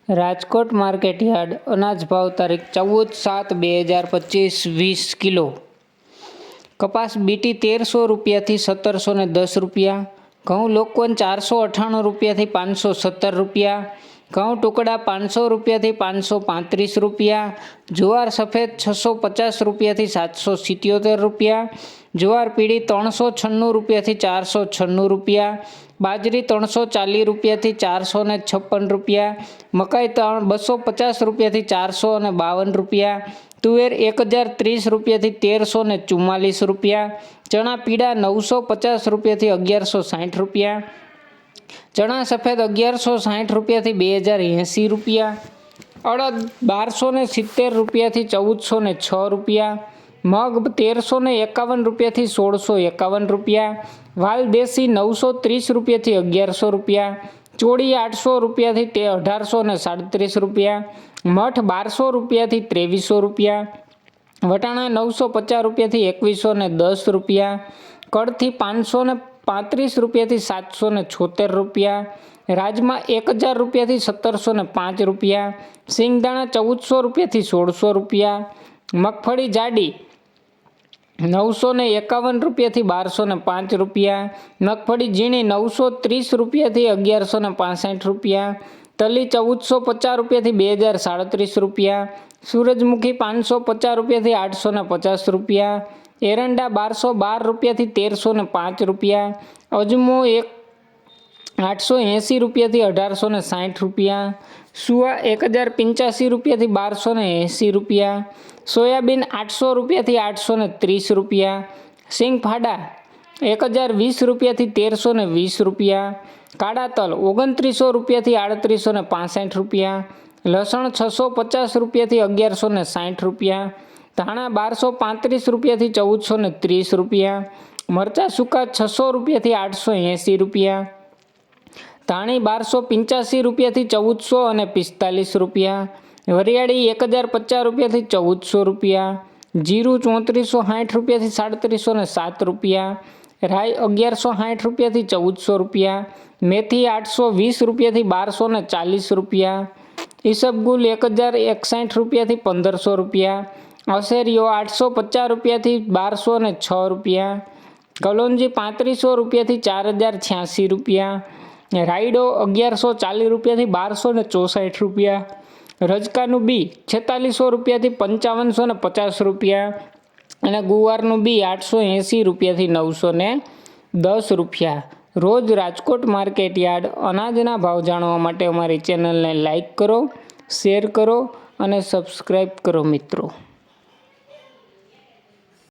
Rajkot market yard અનાજ ભાવ તારીખ 14/7/2025 20 કિલો. કપાસ બીટી 1300 રૂપિયાથી 1710 રૂપિયા. ઘઉં લોકવન 498 રૂપિયાથી 517 રૂપિયા. ઘઉં ટુકડા 500 રૂપિયાથી 535 રૂપિયા. જુવાર સફેદ 650 રૂપિયાથી 777 રૂપિયા. જુવાર પીળી 396 રૂપિયાથી 496 રૂપિયા. બાજરી 340 રૂપિયાથી 456 રૂપિયા. મકાઈ 250 રૂપિયાથી 452 રૂપિયા. તુવેર 1030 રૂપિયાથી 1344 રૂપિયા. ચણા પીળા 950 રૂપિયાથી 1160 રૂપિયા. ચણા સફેદ 1160 રૂપિયાથી 2080 રૂપિયા. અડદ 1270 રૂપિયાથી 1406 રૂપિયા. મગ 1351 રૂપિયાથી 1651 રૂપિયા. વાલ દેશી 930 રૂપિયાથી 1100 રૂપિયા. ચોળી 800 રૂપિયાથી 1837 રૂપિયા. મઠ 1200 રૂપિયાથી 2300 રૂપિયા. વટાણા 950 રૂપિયાથી 2110 રૂપિયા. કડથી 535 રૂપિયાથી 776 રૂપિયા. રાજમા 1000 રૂપિયાથી 1705 રૂપિયા. સિંગદાણા 1400 રૂપિયાથી 1600 રૂપિયા. મગફળી જાડી 951 રૂપિયાથી 1205 રૂપિયા. મગફળી ઝીણી 930 રૂપિયાથી 1165 રૂપિયા. તલી 1450 રૂપિયાથી 2037 રૂપિયા. સૂરજમુખી 550 રૂપિયાથી 850 રૂપિયા. એરંડા 1212 રૂપિયાથી 1305 રૂપિયા. અજમો 880 રૂપિયાથી 1860 રૂપિયા. સુવા 1085 રૂપિયાથી 1280 રૂપિયા. સોયાબીન 800 રૂપિયાથી 830 રૂપિયા. સિંગફાડા 1020 રૂપિયાથી 1320 રૂપિયા. કાળા તલ 2900 રૂપિયાથી 3865 રૂપિયા. લસણ 650 રૂપિયાથી 1160 રૂપિયા. ધાણા 1235 રૂપિયાથી 1430 રૂપિયા. મરચાં સૂકા 600 રૂપિયાથી 880 રૂપિયા. ધાણી 1285 રૂપિયાથી 1445 રૂપિયા. વરિયાળી 1050 રૂપિયાથી 1400 રૂપિયા. જીરું 3460 રૂપિયાથી 3707 રૂપિયા. રાઈ 1160 રૂપિયાથી 1400 રૂપિયા. મેથી 820 રૂપિયાથી 1240 રૂપિયા. ઈસબગુલ 1061 રૂપિયાથી 1500 રૂપિયા. અશેરીઓ 850 રૂપિયાથી 1206 રૂપિયા. કલોંજી 3500 રૂપિયાથી 4086 રૂપિયા. રાયડો 1140 રૂપિયાથી 1264 રૂપિયા. રજકાનું બી 4600 રૂપિયાથી 5550 રૂપિયા. અને ગુવારનું બી 880 રૂપિયાથી 910 રૂપિયા. રોજ રાજકોટ માર્કેટયાર્ડ અનાજના ભાવ જાણવા માટે અમારી ચેનલને લાઈક કરો, શેર કરો અને સબસ્ક્રાઈબ કરો મિત્રો.